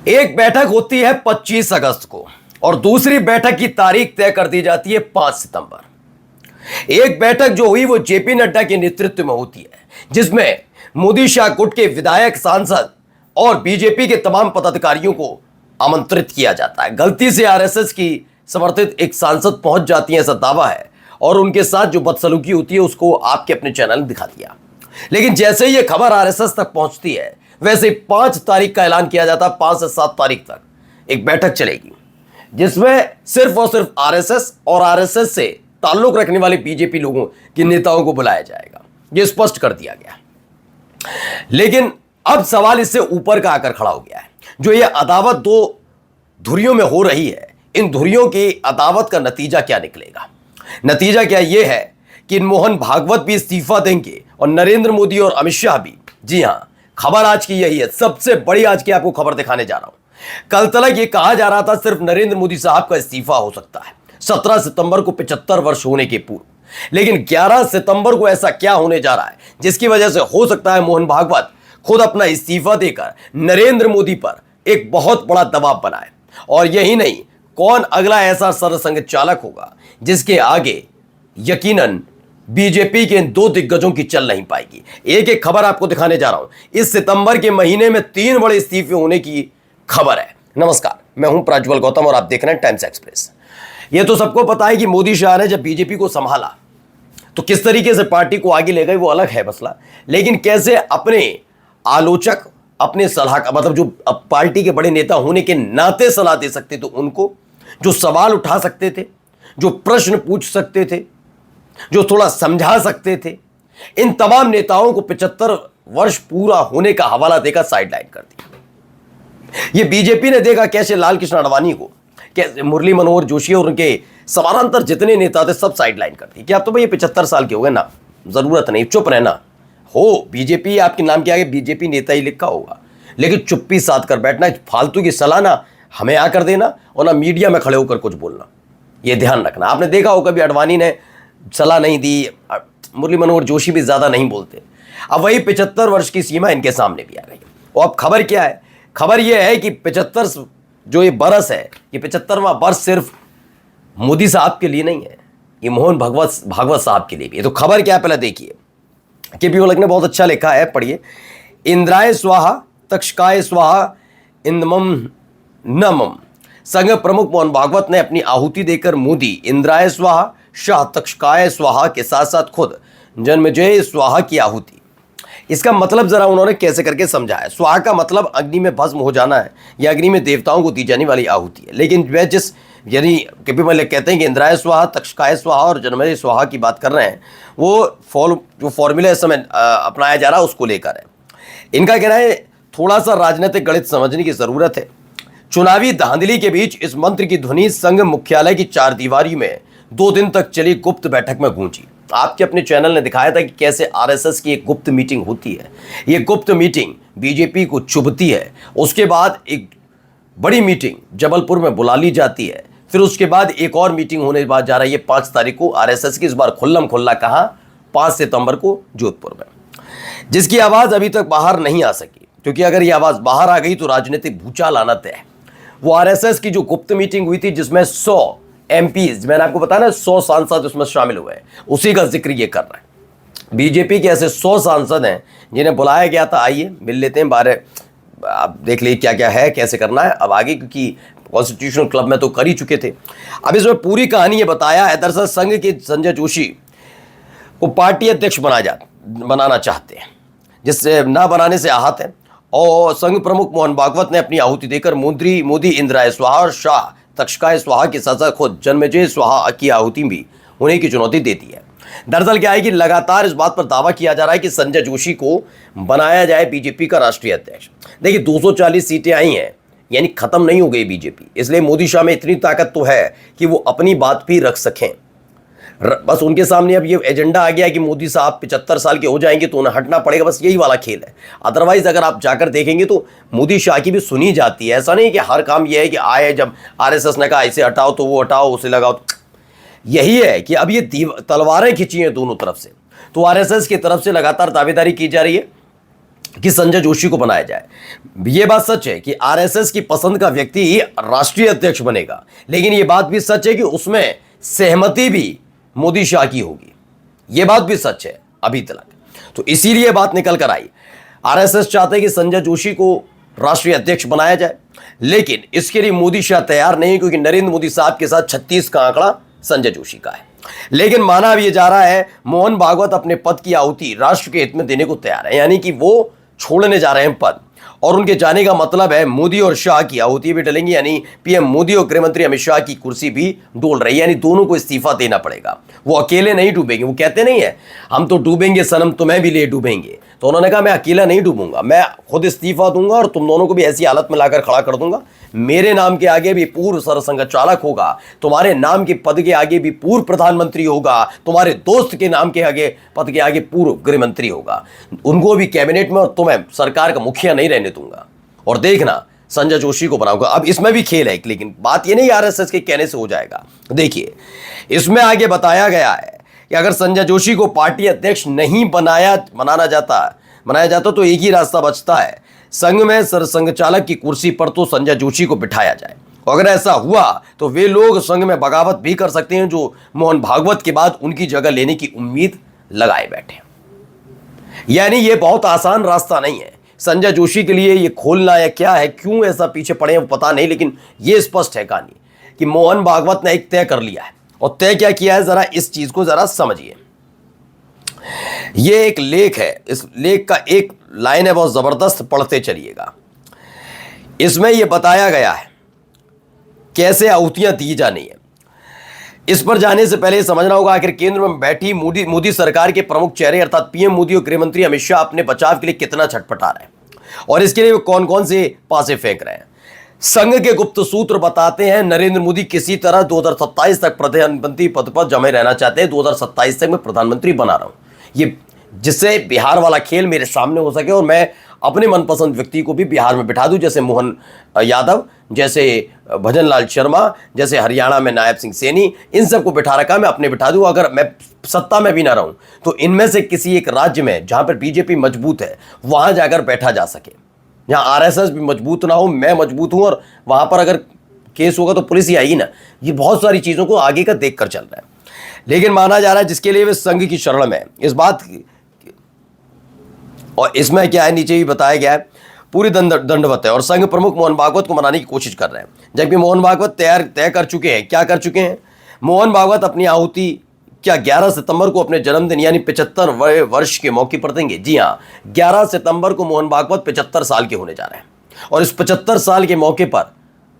एक बैठक होती है 25 अगस्त को और दूसरी बैठक की तारीख तय कर दी जाती है 5 सितंबर। एक बैठक जो हुई वो जेपी नड्डा के नेतृत्व में होती है, जिसमें मोदी शाह गुट के विधायक, सांसद और बीजेपी के तमाम पदाधिकारियों को आमंत्रित किया जाता है। गलती से आरएसएस की समर्थित एक सांसद पहुंच जाती है, ऐसा दावा है, और उनके साथ जो बदसलूकी होती है उसको आपके अपने चैनल में दिखा दिया। लेकिन जैसे ही यह खबर आरएसएस तक पहुंचती है, वैसे 5 तारीख का ऐलान किया जाता है। 5 से 7 तारीख तक एक बैठक चलेगी, जिसमें सिर्फ और सिर्फ आरएसएस और आरएसएस से ताल्लुक रखने वाले बीजेपी लोगों के नेताओं को बुलाया जाएगा। यह स्पष्ट कर दिया गया। लेकिन अब सवाल इससे ऊपर का आकर खड़ा हो गया है। जो यह अदावत दो धुरियों में हो रही है, इन धुरियों की अदावत का नतीजा क्या निकलेगा? नतीजा क्या यह है कि मोहन भागवत भी इस्तीफा देंगे और नरेंद्र मोदी और अमित शाह भी। जी हां, खबर आज की यही है। सबसे बड़ी आज की आपको खबर दिखाने जा रहा हूं। कल तक यह कहा जा रहा था सिर्फ नरेंद्र मोदी साहब का इस्तीफा हो सकता है 17 सितंबर को 75 वर्ष होने के पूर्व। लेकिन 11 सितंबर को ऐसा क्या होने जा रहा है जिसकी वजह से हो सकता है मोहन भागवत खुद अपना इस्तीफा देकर नरेंद्र मोदी पर एक बहुत बड़ा दबाव बनाए। और यही नहीं, कौन अगला ऐसा सरसंघ चालक होगा जिसके आगे यकीनन बीजेपी के इन 2 दिग्गजों की चल नहीं पाएगी। एक एक खबर आपको दिखाने जा रहा हूं। इस सितंबर के महीने में 3 बड़े इस्तीफे होने की खबर है। नमस्कार, मैं हूं प्रज्वल गौतम और आप देख रहे हैं टाइम्स एक्सप्रेस। यह तो सबको पता है कि मोदी शाह ने जब बीजेपी को संभाला तो किस तरीके से पार्टी को आगे ले गए, वो अलग है मसला। लेकिन कैसे अपने आलोचक, अपने सलाह, मतलब जो पार्टी के बड़े नेता होने के नाते सलाह दे सकते थे उनको, जो सवाल उठा सकते थे, जो प्रश्न पूछ सकते थे, जो थोड़ा समझा सकते थे, इन तमाम नेताओं को 75 वर्ष पूरा होने का हवाला देकर साइडलाइन कर दिया। ये बीजेपी ने देखा कैसे लाल कृष्ण आडवाणी को, कैसे मुरली मनोहर जोशी और उनके समानांतर जितने नेता थे सब साइडलाइन कर दिए कि अब तो भाई 75 साल के हो गए ना, जरूरत नहीं, चुप रहना। हो बीजेपी, आपके नाम के आगे बीजेपी नेता ही लिखा होगा, लेकिन चुप्पी साध कर बैठना, फालतू की सलाह ना हमें आकर देना और ना मीडिया में खड़े होकर कुछ बोलना, यह ध्यान रखना। आपने देखा हो कभी आडवाणी ने सलाह नहीं दी, मुरली मनोहर जोशी भी ज्यादा नहीं बोलते। अब वही 75 वर्ष की सीमा इनके सामने भी आ गई। और अब खबर क्या है? खबर यह है कि 75 जो ये बरस है, ये 75वां वर्ष सिर्फ मोदी साहब के लिए नहीं है, ये मोहन भागवत साहब के लिए भी है। तो खबर क्या है पहले देखिए। केपी ओलक ने बहुत अच्छा लिखा है, पढ़िए। इंद्राय स्वाहा तक्षकाय स्वाहा इंदमम नमम। संघ प्रमुख मोहन भागवत ने अपनी आहुति देकर मोदी इंद्राय स्वाहा, शाह तक्षकाय स्वाहा के साथ साथ खुद जन्मेजय स्वाहा की आहुति। इसका मतलब जरा उन्होंने कैसे करके समझाया। स्वाहा का मतलब अग्नि में भस्म हो जाना है, या अग्नि में देवताओं को दी जाने वाली आहुति है। लेकिन वह जिस, यानी केपी मलिक कहते हैं कि इंद्राय स्वाहा, तक्षकाय स्वाहा और जन्मेजय स्वाहा की बात कर रहे हैं, वो जो फॉर्मूला इस समय अपनाया जा रहा है उसको लेकर है। इनका कहना है थोड़ा सा राजनीतिक गणित समझने की जरूरत है। चुनावी धांधली के बीच इस मंत्र की ध्वनि संघ मुख्यालय की 4 दीवारी में 2 दिन तक चली गुप्त बैठक में गूंजी। आपके अपने चैनल ने दिखाया था कि कैसे आरएसएस की एक गुप्त मीटिंग होती है। ये गुप्त मीटिंग बीजेपी को चुभती है। उसके बाद एक बड़ी मीटिंग जबलपुर में बुला ली जाती है। फिर उसके बाद एक और मीटिंग होने बाद जा रही है 5 तारीख को आरएसएस की, इस बार खुल्लम खुल्ला कहां, 5 सितंबर को जोधपुर में, जिसकी आवाज अभी तक बाहर नहीं आ सकी। क्योंकि अगर ये आवाज बाहर आ गई तो राजनीतिक भूचाल आना तय है। वो आरएसएस की जो गुप्त मीटिंग हुई थी जिसमें 100 एमपीज, मैंने आपको बताया ना 100 सांसद उसमें शामिल हुए हैं, उसी का जिक्र ये कर रहा है। बीजेपी के ऐसे 100 सांसद हैं जिन्हें बुलाया गया था, आइए मिल लेते हैं, बारे आप देख लीजिए क्या क्या है, कैसे करना है अब आगे, क्योंकि कॉन्स्टिट्यूशनल क्लब में तो कर ही चुके थे। अब इसमें पूरी कहानी ये बताया है। दरअसल संघ के संजय जोशी को पार्टी अध्यक्ष बनाना चाहते हैं, जिससे ना बनाने से आहत है। और संघ प्रमुख मोहन भागवत ने अपनी आहुति देकर मोदी इंद्राय स्वाहा और शाह तक्षकाय स्वाहा के साथ साथ खुद जन्मेजय स्वाहा की आहुति भी होने की चुनौती देती है। दरअसल क्या है कि लगातार इस बात पर दावा किया जा रहा है कि संजय जोशी को बनाया जाए बीजेपी का राष्ट्रीय अध्यक्ष। देखिए 240 सीटें आई हैं, यानी खत्म नहीं हो गई बीजेपी। इसलिए मोदी शाह में इतनी ताकत तो है कि वो अपनी बात भी रख सकें। बस उनके सामने अब ये एजेंडा आ गया कि मोदी साहब 75 साल के हो जाएंगे तो उन्हें हटना पड़ेगा, बस यही वाला खेल है। अदरवाइज अगर आप जाकर देखेंगे तो मोदी शाह की भी सुनी जाती है। ऐसा नहीं कि हर काम यह है कि आए जब आरएसएस ने कहा इसे हटाओ तो वो हटाओ, उसे लगाओ। यही है कि अब ये तलवारें खिंची हैं दोनों तरफ से। तो आरएसएस की तरफ से लगातार दावेदारी की जा रही है कि संजय जोशी को बनाया जाए। यह बात सच है कि आरएसएस की पसंद का व्यक्ति ही राष्ट्रीय अध्यक्ष बनेगा, लेकिन यह बात भी सच है कि उसमें सहमति भी मोदी शाह की होगी। यह बात भी सच है अभी तक। तो इसीलिए बात निकल कर आई, आरएसएस चाहते हैं कि संजय जोशी को राष्ट्रीय अध्यक्ष बनाया जाए, लेकिन इसके लिए मोदी शाह तैयार नहीं, क्योंकि नरेंद्र मोदी साहब के साथ 36 का आंकड़ा संजय जोशी का है। लेकिन माना अब यह जा रहा है मोहन भागवत अपने पद की आहुति राष्ट्र के हित में देने को तैयार है, यानी कि वो छोड़ने जा रहे हैं पद, और उनके जाने का मतलब है मोदी और शाह की आहुति भी डलेंगी, यानी पीएम मोदी और गृहमंत्री अमित शाह की कुर्सी भी डोल रही है, यानी दोनों को इस्तीफा देना पड़ेगा। वो अकेले नहीं डूबेंगे। वो कहते नहीं है हम तो डूबेंगे सनम, तुम्हें भी ले डूबेंगे। तो उन्होंने कहा मैं अकेला नहीं डूबूंगा, मैं खुद इस्तीफा दूंगा और तुम दोनों को भी ऐसी हालत में लाकर खड़ा कर दूंगा। मेरे नाम के आगे भी पूर्व सरसंघ चालक होगा, तुम्हारे नाम के पद के आगे भी पूर्व प्रधानमंत्री होगा, तुम्हारे दोस्त के नाम के आगे पद के आगे पूर्व गृहमंत्री होगा, उनको भी कैबिनेट में, और तुम्हें सरकार का मुखिया नहीं रहने दूंगा। और देखना संजय जोशी को बनाऊंगा। अब इसमें भी खेल है, लेकिन बात ये नहीं आरएसएस के कहने से हो जाएगा। देखिए इसमें आगे बताया गया है कि अगर संजय जोशी को पार्टी अध्यक्ष नहीं बनाया जाता तो एक ही रास्ता बचता है, संघ में सरसंघ चालक की कुर्सी पर तो संजय जोशी को बिठाया जाए। अगर ऐसा हुआ तो वे लोग संघ में बगावत भी कर सकते हैं जो मोहन भागवत के बाद उनकी जगह लेने की उम्मीद लगाए बैठे। यानी यह बहुत आसान रास्ता नहीं है संजय जोशी के लिए ये खोलना, या क्या है, क्यों ऐसा पीछे पड़े हैं वो पता नहीं, लेकिन ये स्पष्ट है कहानी कि मोहन भागवत ने एक तय कर लिया है। और तय क्या किया है, जरा इस चीज को जरा समझिए। ये एक लेख है, इस लेख का एक लाइन है बहुत जबरदस्त, पढ़ते चलिएगा। इसमें यह बताया गया है कैसे आहुतियां दी जानी है। इस पर जाने से पहले समझना होगा आखिर केंद्र में बैठी मोदी सरकार के प्रमुख चेहरे अर्थात पीएम मोदी और गृहमंत्री अमित शाह अपने बचाव के लिए कितना छटपटा रहे हैं और इसके लिए कौन कौन से पासे फेंक रहे हैं। संघ के गुप्त सूत्र बताते हैं नरेंद्र मोदी किसी तरह 2027 तक प्रधानमंत्री पद पर जमे रहना चाहते हैं। 2027 तक मैं प्रधानमंत्री बना रहा हूं, ये जिससे बिहार वाला खेल मेरे सामने हो सके और मैं अपने मनपसंद व्यक्ति को भी बिहार में बिठा दूं, जैसे मोहन यादव, जैसे भजनलाल शर्मा, जैसे हरियाणा में नायब सिंह सैनी, इन सबको बिठा रखा मैं अपने बिठा दूं। अगर मैं सत्ता में भी ना रहूं तो इनमें से किसी एक राज्य में जहां पर बीजेपी मजबूत है वहां जाकर बैठा जा सके, जहां आरएसएस भी मजबूत ना हो, मैं मजबूत हूं, और वहां पर अगर केस होगा तो पुलिस ही आएगी ना। ये बहुत सारी चीजों को आगे का देख कर चल रहा है, लेकिन माना जा रहा है जिसके लिए वे संघ की शरण में इस बात। और इसमें क्या है, नीचे भी बताया गया है पूरी दंडवत है और संघ प्रमुख मोहन भागवत को मनाने की कोशिश कर रहे हैं, जबकि मोहन भागवत तय कर चुके हैं। क्या कर चुके हैं मोहन भागवत? अपनी आहुति क्या 11 सितंबर को अपने जन्मदिन यानी 75 वर्ष के मौके पर देंगे। जी हाँ, 11 सितंबर को मोहन भागवत 75 साल के होने जा रहे हैं और इस 75 साल के मौके पर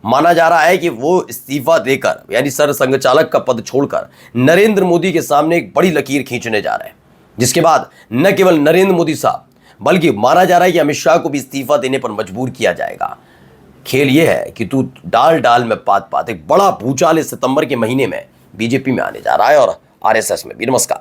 माना जा रहा है कि वो इस्तीफा देकर यानी सरसंघ चालक का पद छोड़कर नरेंद्र मोदी के सामने एक बड़ी लकीर खींचने जा रहे हैं, जिसके बाद न केवल नरेंद्र मोदी साहब बल्कि माना जा रहा है कि अमित शाह को भी इस्तीफा देने पर मजबूर किया जाएगा। खेल यह है कि तू डाल डाल में पात पात, एक बड़ा भूचाल इस सितंबर के महीने में बीजेपी में आने जा रहा है और आरएसएस में भी। नमस्कार।